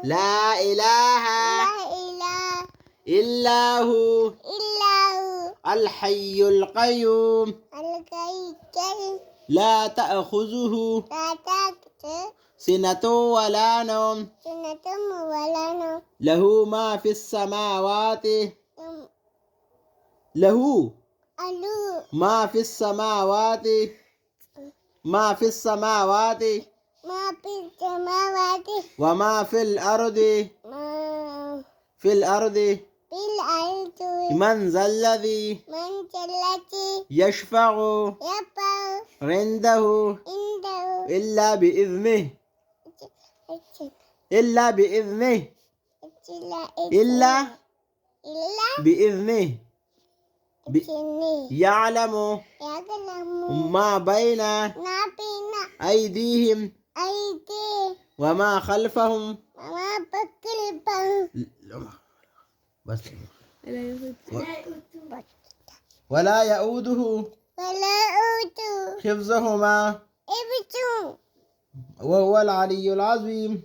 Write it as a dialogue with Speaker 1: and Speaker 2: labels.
Speaker 1: لا إله إلا هو الحي القيوم لا تأخذه سنة ولا نوم له ما في السماوات له ما في السماوات وما في الأرض من ذا الذي يشفع عنده إلا بإذنه يعلم ما بين أيديهم وما خلفهم بس ولا يؤوده حفظهما وهو العلي العظيم.